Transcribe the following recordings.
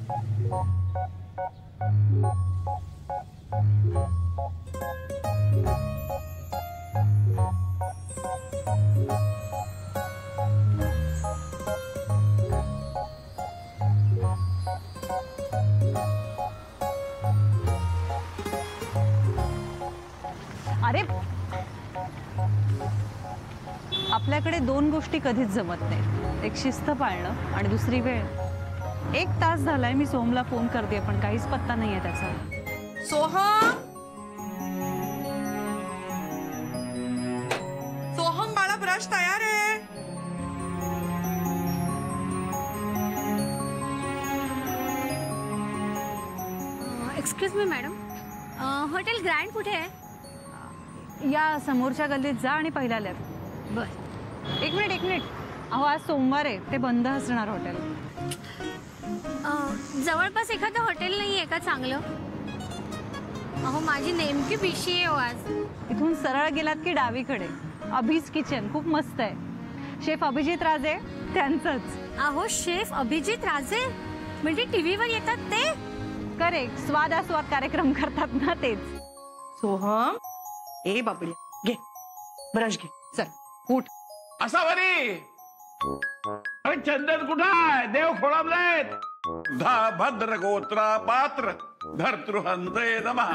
अरे आपल्याकडे दोन गोष्टी कधीच जमत नाहीत, एक शिस्त पाळणं आणि दुसरी वेळ. 1 तास झालाय मी सोहमला फोन करते पण काहीच पत्ता नाहीये त्याचा. सोहम, सोहम बाळा ब्रश तयार आहे. Excuse me madam, hotel grand कुठे आहे? या समोरच्या गल्लीत जा आणि पहिल्या लेफ्ट. बर. एक मिनिट. अहो आज सोमवार आहे, ते बंद असणार हॉटेल. जवळपास एखादं हॉटेल नाही आहे का चांगलं? अहो माझी नेमकी पिशी आहे हो आज. इथून सरळ गेलात की डावीकडे अभिज किचन खूप मस्त आहे. शेफ अभिजित राजे त्यांचंच. अहो शेफ अभिजित राजे म्हणजे टीव्हीवर येतात ते? करेक्ट, स्वादास्वाद कार्यक्रम करतात ना तेच. सोहम, ए बाबडी घे ब्रश घे, चल उठ. असावरी, अरे चंदन कुठं आहे? देव खोळंबलेत. भद्र गोत्रा पात्र धर्तृहंते नमः.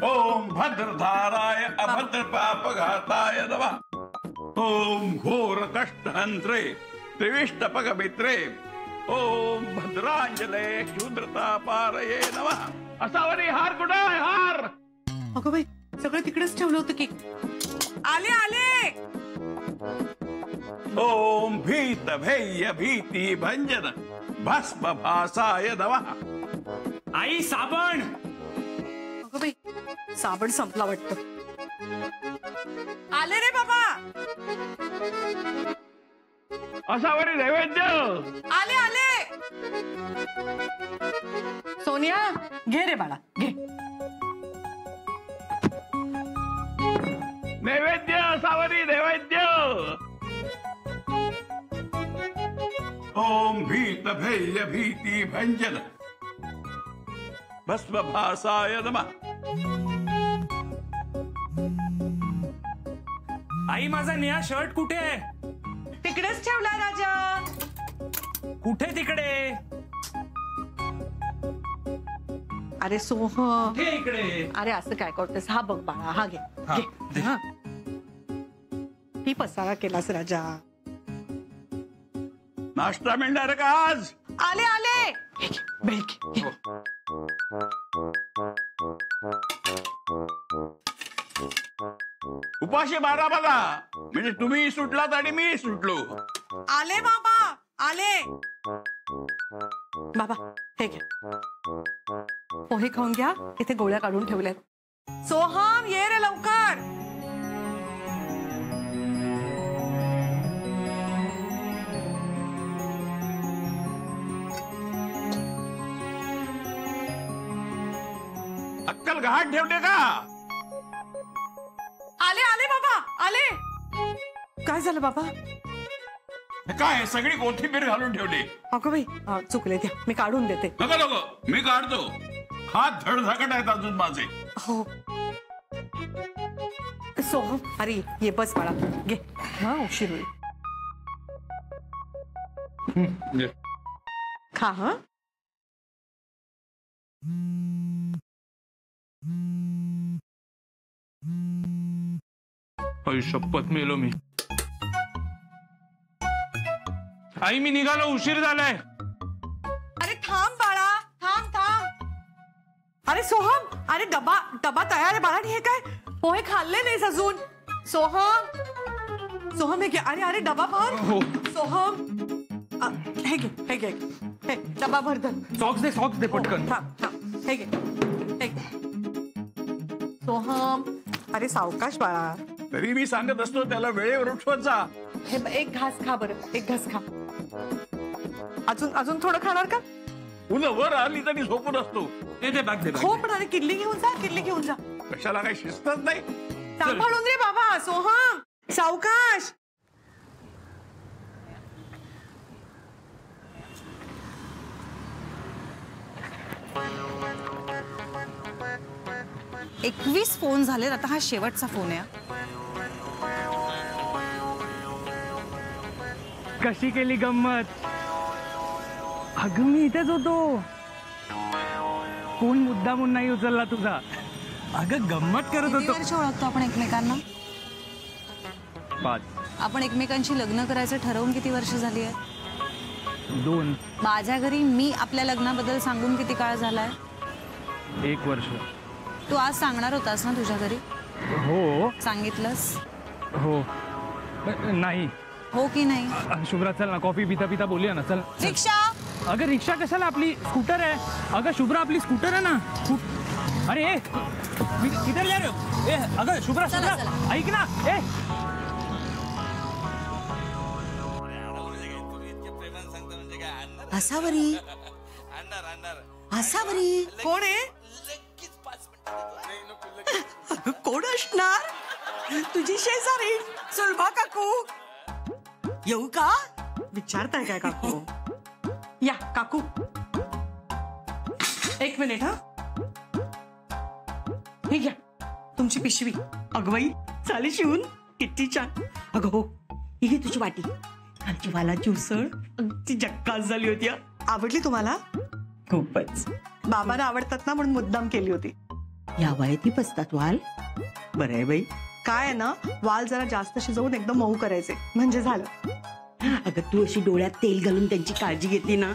ओम भद्रधाराय अभद्र पापघाताय नमः. ओम घोर कष्टहंत्रे त्रिविष्टपक मित्रे ओम भद्रांजले क्षुद्रतापारये नमः. असावरी, हार कुठं आहे? हार. अगं बाई, सगळं तिकडेच ठेवलं होतं की. आले. ओम भीत भैय भीती भंजन भस्म भासाय नमः. आई साबण. अगं बाई, साबण संपला वाटतं. आले रे बाबा. असावरी नैवेद्य. आले. सोनिया घे रे बाळा घे. नैवेद्य असावरी, नैवेद्य. ओम भीत भैय भीती भंजन भस्म भासाय नमः. आई माझा निळा शर्ट कुठे आहे? तिकडेच ठेवला राजा. कुठे तिकडे? अरे सोहम, हे इकडे. अरे असं काय करतेस? हा बघ बाळा, हा घे. घे. हा. ही पसारा केलास राजा. नाश्ता मिळणार का आज? आले. हे घे, बेल घे. उपाशी मारा बघा, म्हणजे तुम्ही सुटलात आणि मी सुटलो. आले बाबा, आले. बाबा हे घे, पोहे खाऊन घ्या. इथे गोळ्या काढून ठेवल्यात. सोहम ये रे लवकर. अक्कल घाट ठेवते का? आले बाबा, आले. काय झालं बाबा? काय सगळी कोथिंबीर घालून ठेवली? अगं बाई, चुकले द्या, मी काढून देते. नको, मी काढतो. हात धडधाकट आहेत अजून माझे. हो सोहम, अरे ये बस बाळा, घे. हा उशीर होईल. खा. हा शपथ मेलो मी. आई मी निघालो, उशीर झालाय. अरे थांब बाळा, थांब. अरे सोहम, अरे डबा तयार आहे बाळा. हे काय पोहे खाल्ले नाहीस अजून? सोहम हे घे. अरे डबा भर. हो. सोहम हे घे. हे डबा भर. सॉक्स दे पटकन. थांब. हे घे. सोहम, अरे सावकाश बाळा. तरी मी सांगत असतो त्याला वेळेवर उठवत जा. हे एक घास खा बरं, एक घास खा. अजून थोडं खाणार का? उन्हा वर आली तरी झोपून असतो. दे बॅग दे. हो पण अरे किल्ली घेऊन जा. कशाला काही शिस्तच नाही. सांभाळून रे बाबा. सोहम सावकाश. 21 फोन झाले, आता हा शेवटचा फोन आहे. कशी केली गंमत? अगं मी इथेच होतो. कोण मुद्दामून नाही उचलला तुझा. अगं गंमत करत किती होतो. वर्ष ओळखतो आपण एकमेकांना? 5 आपण एकमेकांशी लग्न करायचं ठरवून किती वर्ष झाली आहे? 2 माझ्या घरी मी आपल्या लग्नाबद्दल सांगून किती काळ झालाय? 1 वर्ष. तू आज सांगणार होतास ना तुझ्या घरी? हो सांगितलंस? हो. नाही. हो की नाही? शुभ्रा चल ना, कॉफी पिता पिता बोलूया ना. चल. रिक्षा. अगं रिक्षा कशाला, आपली स्कूटर आहे. अगं शुभ्रा आपली स्कूटर आहे ना. अरे ए, मी किधर जा रहे हो? ए अगं शुभ्रा चला, शुभ्रा ऐक ना. ए असावरी असावरी कोण आहे? अगं कोण असणार? तुझी शेजारी सुलभा काकू. येऊ का? विचारताय काय काकू? या काकू, एक मिनिट. हा, हे घ्या तुमची पिशवी. अगं बाई चालेल शिवून, किती छान. अगं हो, ही घे तुझी वाटी. आमची वालाची उसळ अगदी जक्कास झाली होती. आवडली तुम्हाला? खूपच. बाबांना आवडतात ना, म्हणून मुद्दाम केली होती. या वयाती पसतात वाल. बरं आहे बाई. काय आहे ना, वाल जरा जास्त शिजवून एकदम मऊ करायचे म्हणजे झालं. अगं तू अशी डोळ्यात तेल घालून त्यांची काळजी घेतली ना,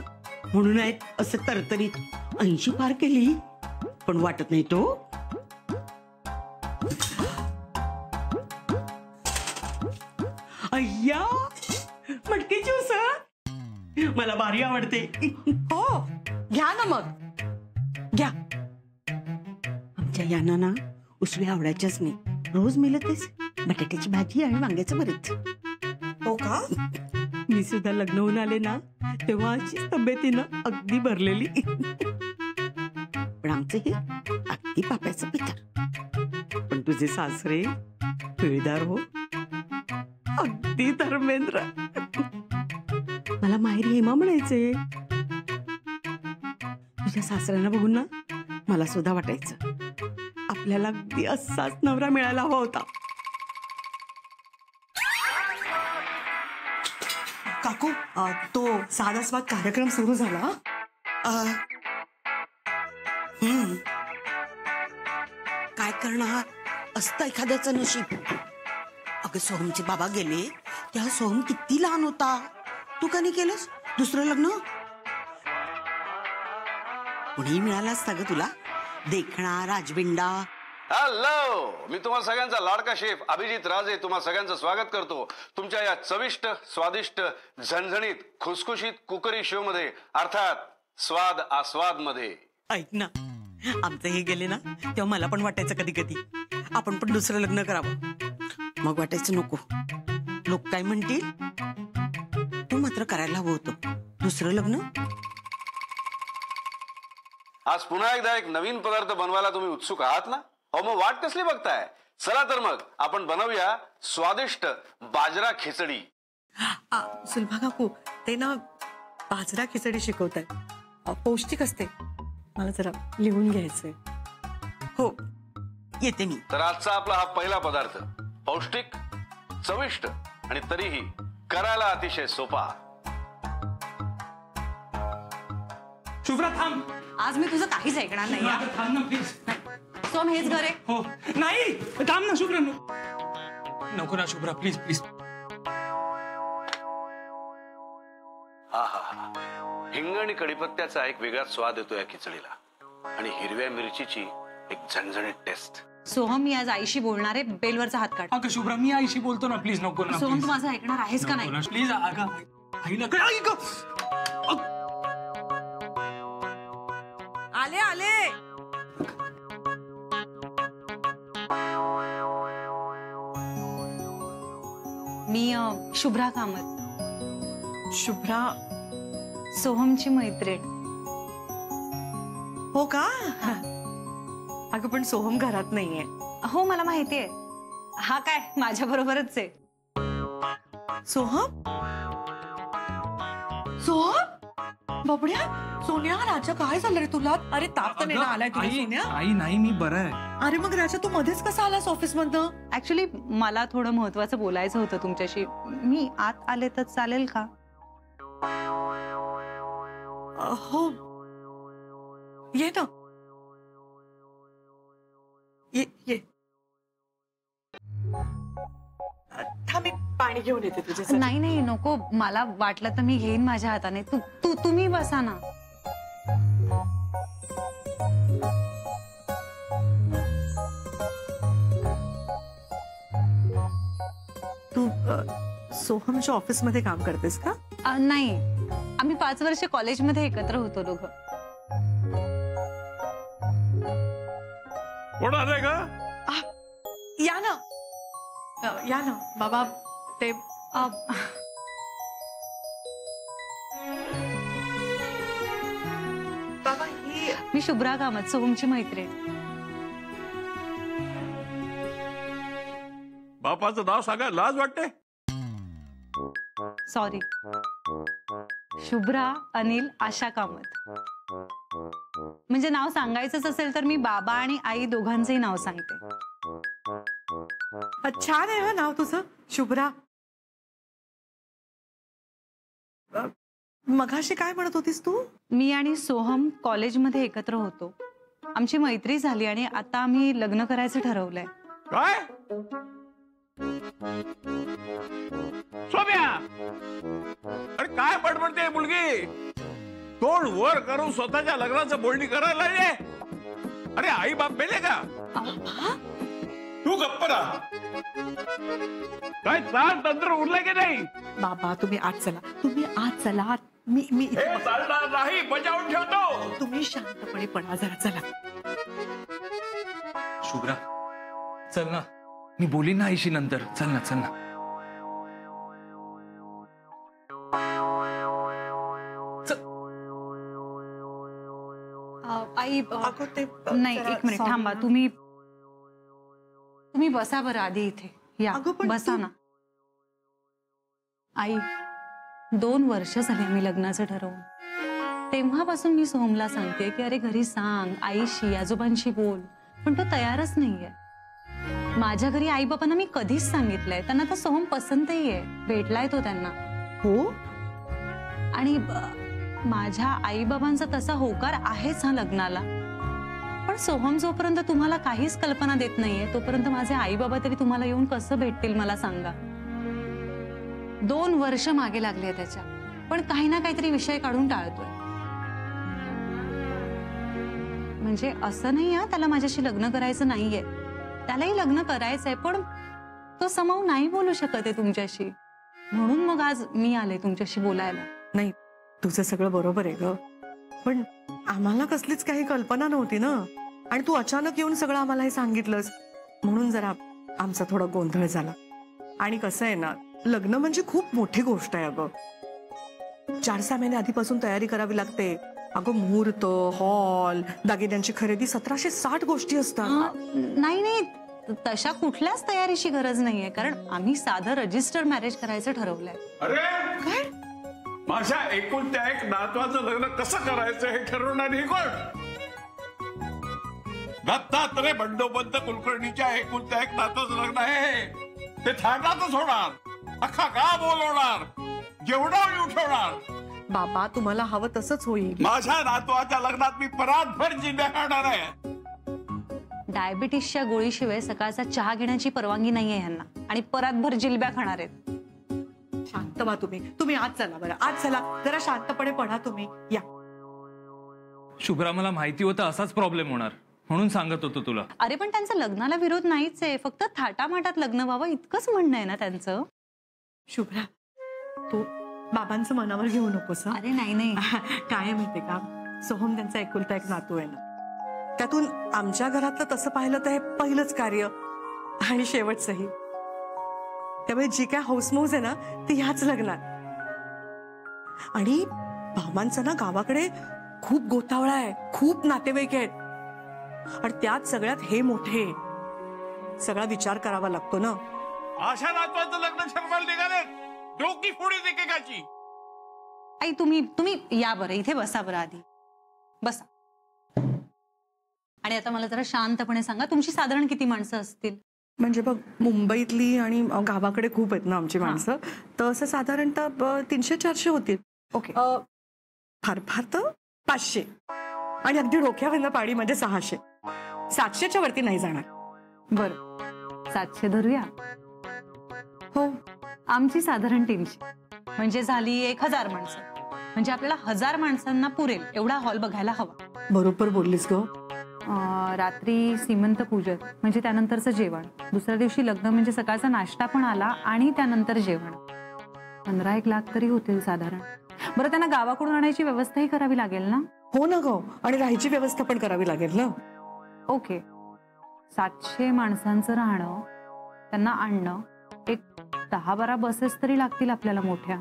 म्हणून आहेत असं तरतरीत. 80 पार केली पण वाटत नाही तो. अय्या मटकीची उसळ मला भारी आवडते. हो, घ्या ना मग, घ्या. आमच्या यांना ना उसळी आवडायच्याच नाही. रोज मिळतेच बटाट्याची भाजी आणि वांग्याचं भरीत. हो का? मी सुद्धा लग्न होऊन आले ना, तेव्हा अशीच तब्येतीनं अगदी भरलेली. पण आमचं हे अगदी पाप्याचं पितर. पण तुझे सासरे पिळदार हो, अगदी धर्मेंद्र. मला माहेरी हेमा म्हणायचे. तुझ्या सासऱ्यांना बघून ना मला सुद्धा वाटायचं आपल्याला अगदी असाच नवरा मिळायला हवा होता. काकू, तो साधा स्वाद कार्यक्रम सुरू झाला. काय करणार, असतं एखाद्याचं नशीब. अगं सोहमचे बाबा गेले तेव्हा सोहम किती लहान होता. तू का नाही केलंस दुसरं लग्न? कुणी मिळाला असता ग तुला, देखणा राजबिंडा. हॅलो, मी तुम्हा सगळ्यांचा लाडका शेफ अभिजित राजे तुम्हा सगळ्यांचं स्वागत करतो तुमच्या या चविष्ट, स्वादिष्ट, झणझणीत, खुसखुशीत कुकरी शो मध्ये, अर्थात स्वाद आस्वाद मध्ये. ऐक ना, आमचं हे गेले ना तेव्हा मला पण वाटायचं कधी कधी आपण पण दुसरं लग्न करावं. मग वाटायचं नको, लोक काय म्हणतील. तू मात्र करायला हवं होतं दुसरं लग्न. आज पुन्हा एकदा एक नवीन पदार्थ बनवायला तुम्ही उत्सुक आहात ना? हो, मग वाट कसली बघताय? चला तर मग आपण बनवूया स्वादिष्ट बाजरा खिचडी. सुलभा काकू, ते ना बाजरा खिचडी शिकवतायत. पौष्टिक असते. मला जरा लिहून घ्यायचंय. हो येते मी. तर आजचा आपला हा पहिला पदार्थ पौष्टिक, चविष्ट आणि तरीही करायला अतिशय सोपा. शुभ्रा थांब. आज मी तुझं काहीच ऐकणार नाही. अगं, थांब ना प्लीज. सोम, हेच घर आहे? हो. नाही थांब ना शुभ्रा. नको ना शुभ्रा, प्लीज प्लीज. हिंग आणि कढीपत्त्याचा एक वेगळाच स्वाद येतो या खिचडीला, आणि हिरव्या मिरचीची एक झणझणीत टेस्ट. सोहम, मी आज आईशी बोलणार आहे. बेलवरचा हात काढ. अगं शुभ्रा, मी आईशी बोलतो ना, प्लीज नको ना. सोहम, तू माझं ऐकणार आहेस का नाही? प्लीज. अगं आईला काय ऐक. आले आले. मी शुभ्रा कामत. शुभ्रा सोहमची मैत्रीण. हो का? अगं पण सोहम घरात नाहीये. हो, मला माहितीये. हा काय माझ्या बरोबरच आहे. सोहम? सोहम? बबड्या सोन्या राजा काय झालं रे तुला? अरे ताप तर नाही ना आलाय तुला सोन्या? आई नाही, मी बरं आहे. अरे मग राजा तू मध्येच कसा आलास ऑफिस मधनं? ऍक्च्युली मला थोडं महत्वाचं बोलायचं होतं तुमच्याशी. मी आत आले तर चालेल का? हो ये ना, ये थांब मी पाणी घेऊन येते तुझ्यासाठी. नाही नाही नको, मला वाटलं तर मी घेईन माझ्या हाताने. तुम्ही बसा ना. तू सोहमच्या ऑफिस मध्ये काम करतेस का? नाही, आम्ही 5 वर्ष कॉलेजमध्ये एकत्र होतो दोघं. कोण आलंय का? या ना, या ना बाबा. ते बाबा ही मी शुभ्रा कामत, सोहमची मैत्रीण. बापाचं नाव सांगायला लाज वाटते? सॉरी, शुभ्रा अनिल आशा कामत. म्हणजे नाव सांगायचंच असेल तर मी बाबा आणि आई दोघांचंही नाव सांगते. छान आहे नाव तुझं, शुभ्रा. मगाशी काय म्हणत होतीस तू? मी आणि सोहम कॉलेजमध्ये एकत्र होतो. आमची मैत्री झाली आणि आता आम्ही लग्न करायचं ठरवलंय. काय सोम्या? अरे काय बडबडते मुलगी? तोंड वर करून स्वतःच्या लग्नाचं बोलणी करायला ये. अरे आई बाप मेले का? तू गप्प राहा. काय ताण तंत्र उरलं की नाही? बाबा तुम्ही आज चला, तुम्ही आज चला. मी हे चालणार नाही, बजावून ठेवतो. तुम्ही शांतपणे पडा जरा. चला शुभ्रा चल ना, मी बोलीन ना आईशी नंतर. चल ना, चल ना. आई अगं ते नाही, जरा एक मिनिट sorry थांबा. ना. तुम्ही बसा बरं आधी इथे. या अगं, पण बसा तू- ना. आई 2 वर्ष झाले आम्ही लग्नाचं ठरवून. तेव्हापासून मी सोहमला सांगते की अरे घरी सांग, आईशी आजोबांशी बोल, पण तो तयारच नाहीये. माझ्या घरी आई बाबांना मी कधीच सांगितलंय. त्यांना तर सोहम पसंतही आहे, भेटलाय तो त्यांना. हो आणि माझ्या आई बाबांचा तसा होकार आहेच हा लग्नाला. पण सोहम जोपर्यंत तुम्हाला काहीच कल्पना देत नाहीये तोपर्यंत माझे आई बाबा तरी तुम्हाला येऊन कसं भेटतील मला सांगा. 2 वर्ष मागे लागले त्याच्या, पण काही ना काहीतरी विषय काढून टाळतोय. म्हणजे असं नाही हा त्याला माझ्याशी लग्न करायचं नाहीये, त्यालाही लग्न करायचंय, पण तो समावून नाही बोलू शकत आहे तुमच्याशी. म्हणून मग आज मी आले तुमच्याशी बोलायला. नाही, तुझं सगळं बरोबर आहे ग, पण आम्हाला कसलीच काही कल्पना नव्हती ना. आणि तू अचानक येऊन सगळं आम्हाला हे सांगितलंस, म्हणून जरा आमचा थोडा गोंधळ झाला. आणि कसं आहे ना, लग्न म्हणजे खूप मोठी गोष्ट आहे अगं. 4-6 महिने आधीपासून तयारी करावी लागते अगं. मुहूर्त, हॉल, दागिन्यांची खरेदी, 1760 गोष्टी असतात. नाही नाही, तशा कुठल्याच तयारीची गरज नाहीये, कारण आम्ही साधं रजिस्टर मॅरेज करायचं ठरवलंय. अरे काय? माझ्या एकुलत्या एक नातवाचं लग्न कसं करायचं हे ठरवणारी ही कोण? दत्तात्रय बंडोपंत कुलकर्णीच्या एकुलत्या एक नातवाचं लग्न आहे. ते थाटातच होणार, अख्खा गाव बोलवणार, जेवढा उठवणार. बाबा तुम्हाला हवं तसंच होईल. माझ्या नातवाच्या लग्नात मी परातभर जिल्ह्या खाणार आहे. डायबिटीसच्या गोळीशिवाय सकाळचा चहा घेण्याची परवानगी नाहीये ह्यांना, आणि परातभर जिलब्या खाणार आहेत. शांत व्हा तुम्ही आज चला बरं, आज चला. जरा शांतपणे पडा तुम्ही. या शुभ्रा मला माहिती होतं असाच प्रॉब्लेम होणार, म्हणून सांगत होतो तुला. अरे पण त्यांचा लग्नाला विरोध नाहीच आहे, फक्त थाटामाटात लग्न व्हावं इतकंच म्हणणं आहे ना त्यांचं. शुभ्रा, तू बाबांचं मनावर घेऊ नकोस. अरे नाही नाही, काय माहितीये का, सोहम त्यांचा एकुलता एक नातू आहे ना. त्यातून आमच्या घरातलं तसं पाहिलं तर हे पहिलंच कार्य आणि शेवटचंही. त्यामुळे जी काय हौसमौज आहे ना ती ह्याच लग्नात. आणि भावांचा ना गावाकडे खूप गोतावळा आहे, खूप नातेवाईक आहेत, आणि त्यात सगळ्यात हे मोठे. सगळा विचार करावा लागतो ना. अशा नातवाचं लग्न ठरवायला निघाले, डोकी फोडी एकेकाची. आई तुम्ही या बरं, इथे बसा बरं, आधी बसा. आणि आता मला जरा शांतपणे सांगा, तुमची साधारण किती माणसं असतील? म्हणजे बघ, मुंबईतली आणि गावाकडे खूप आहेत ना आमची माणसं, तर असं साधारणतः 300-400 होतील. ओके. फार फार तर 500 आणि अगदी डोक्यावरनं पाडी म्हणजे 600. 700च्या वरती नाही जाणार. बरं, 700 धरूया. हो. आमची साधारण 300, म्हणजे झाली 1000 माणसं. म्हणजे आपल्याला 1000 माणसांना पुरेल एवढा हॉल बघायला हवा. बरोबर बोललीस ग. रात्री सीमंत पूजन म्हणजे त्यानंतरचं जेवण, दुसऱ्या दिवशी लग्न म्हणजे सकाळचा नाश्ता पण आला आणि त्यानंतर जेवण. 15-1 लाख तरी होतील साधारण. बरं, त्यांना गावाकडून आणायची व्यवस्थाही करावी लागेल ना? हो ना ग, आणि राहायची व्यवस्था पण करावी लागेल ना. ओके. 700 माणसांचं राहणं, त्यांना आणणं, एक 10-12 बसेस तरी लागतील आपल्याला मोठ्या.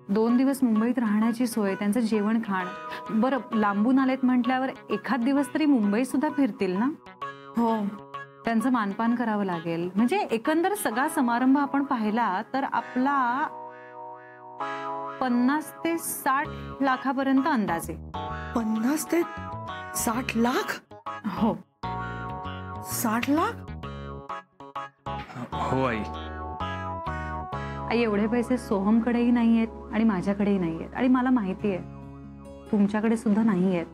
2 दिवस मुंबईत राहण्याची सोय, त्यांचं जेवण खाण. बरं, लांबून आलेत म्हटल्यावर एखाद दिवस तरी मुंबई सुद्धा फिरतील ना? हो. त्यांचं मानपान करावं लागेल. म्हणजे एकंदर सगळा समारंभ आपण पाहिला तर आपला 50 ते 60 लाखापर्यंत अंदाज आहे. 50 ते 60 लाख? हो. 60 लाख? हो आई. आई, एवढे पैसे सोहमकडेही नाही आहेत आणि माझ्याकडेही नाही आहेत, आणि मला माहिती आहे तुमच्याकडे सुद्धा नाही आहेत.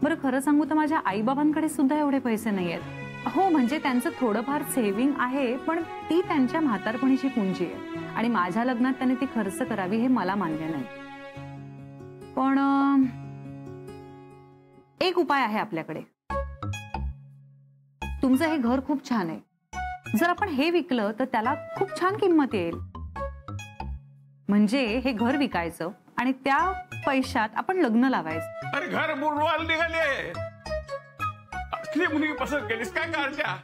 बरं, खरं सांगू तर माझ्या आईबाबांकडे सुद्धा एवढे पैसे नाही आहेत. हो, म्हणजे त्यांचं थोडंफार सेव्हिंग आहे, पण ती त्यांच्या म्हातारपणीची पुंजी आहे आणि माझ्या लग्नात त्यांनी ती खर्च करावी हे मला मान्य नाही. पण एक उपाय आहे आपल्याकडे. तुमचं हे घर खूप छान आहे. जर आपण हे विकलं तर त्याला खूप छान किंमत येईल. म्हणजे हे घर विकायचं आणि त्या पैशात आपण लग्न लावायचं. अरे घर बुडवायला निघाले. असली मुलगी पसंत केलीस काय काळच्या?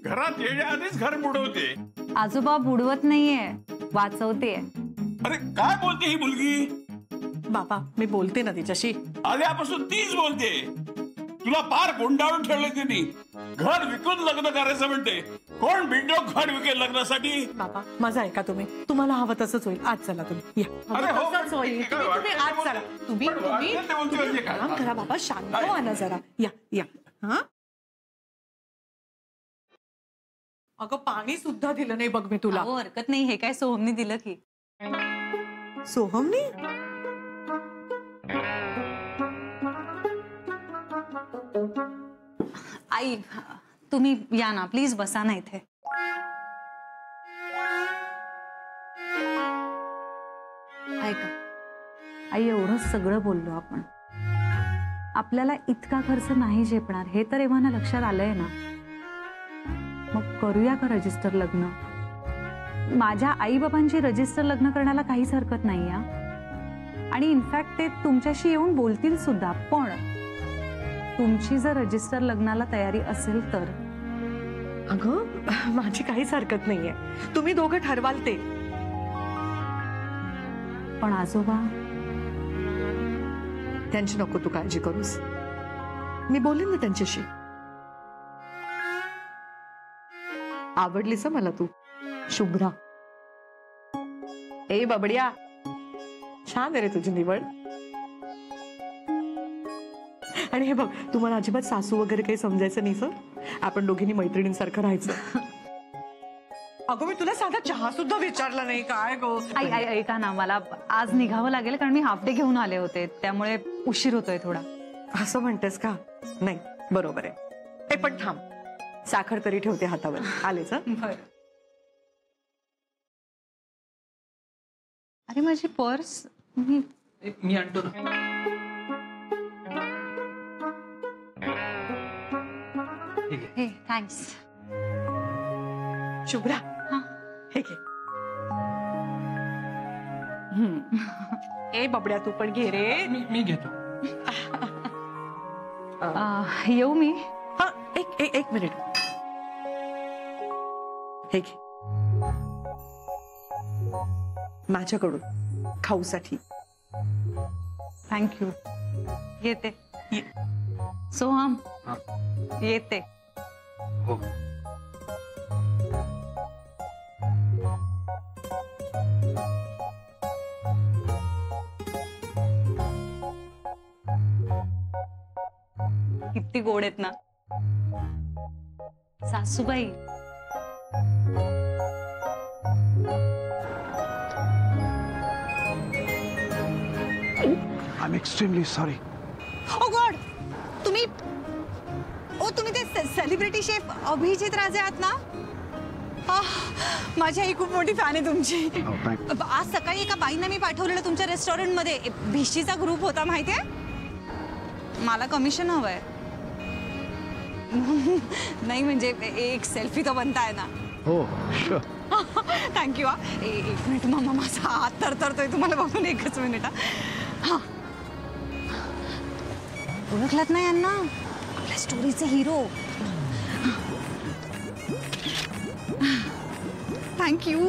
घरात येण्या आधीच घर बुडवते. आजोबा बुडवत नाहीये, वाचवते. अरे काय बोलते ही मुलगी? बाबा, मी बोलते ना तिच्याशी. आल्यापासून तीच बोलते. तुला पार गुंडाळून ठेवले तिने. घर विकून लग्न करायचं म्हणते. कोण बिंडो घर विकेल लग्नासाठी? बाबा, माझं ऐका तुम्ही. तुम्हाला हवं तसंच होईल. आज चला तुम्ही. या. अरे हो, तसंच होईल. तुम्ही आज चला. तुम्ही काम करा बाबा, शांत व्हा ना जरा. या या. हा, अगं पाणी सुद्धा दिलं नाही बघ मी तुला. अहो, हरकत नाही, हे काय सोहमने दिलं की? सोहमनी? आई, तुम्ही या ना, प्लीज बसा ना इथे. ऐका आई, एवढं सगळं बोललो आपण, आपल्याला इतका खर्च नाही झेपणार हे तर एव्हाना लक्षात आलंय ना. मग करूया का रजिस्टर लग्न? माझ्या आई बाबांची रजिस्टर लग्न करण्याला काहीच हरकत नाही या. आणि इनफॅक्ट ते तुमच्याशी येऊन बोलतील सुद्धा. पण तुमची जर रजिस्टर लग्नाला तयारी असेल तर? अगं, माझी काहीच हरकत नाहीये. तुम्ही दोघं ठरवाल ते. पण आजोबा? त्यांची नको तू काळजी करूस. मी बोलेन ना त्यांच्याशी. आवडलीस मला तू, शुभ्रा. ए बबड्या, छान आहे रे तुझी निवड. आणि हे बघ, तुम्हाला अजिबात सासू वगैरे काही समजायचं नाही सर. आपण दोघींनी मैत्रिणींसारखं राहायचं. अगं, मी तुला साधा चहा सुद्धा विचारला नाही. काय गो? आई ऐका ना, मला आज निघावं लागेल कारण मी हाफ डे घेऊन आले होते, त्यामुळे उशीर होतोय थोडा. असं म्हणतेस का? नाही, बरोबर आहे. ए पण थांब, साखर तरी ठेवते हातावर. आलेच. अरे माझी पर्स मी आणतो ना. हे थँक्स. शुभ्रा, हा. हे घे. ए बबड्या, तू पण घे रे. मी घेतो. येऊ मी? हा, एक मिनिट. हे घे, माझ्याकडून खाऊसाठी. थँक्यू. येते. ये. सोहम, हा. येते. हो. किती गोड आहेत ना सासूबाई. I am extremely sorry. Oh God, तुम्ही ते सेलिब्रिटी शेफ अभिजित राजे आहात ना? माझी आई खूप मोठी फॅन आहे तुमची. आज सकाळी एका बाईंना मी पाठवलेलं तुमच्या रेस्टॉरंटमध्ये. भिशीचा ग्रुप होता माहितीये. मला कमिशन हवंय. नाही म्हणजे एक सेल्फी तो बनताय ना. हो शुअर. थँक्यू. एक मिनिट मामा, माझा हात तरतरतोय तुम्हाला बघून. एकच मिनिट. हा, ओळखलात ना यांना? आपल्या स्टोरीचे हिरो. थँक्यू.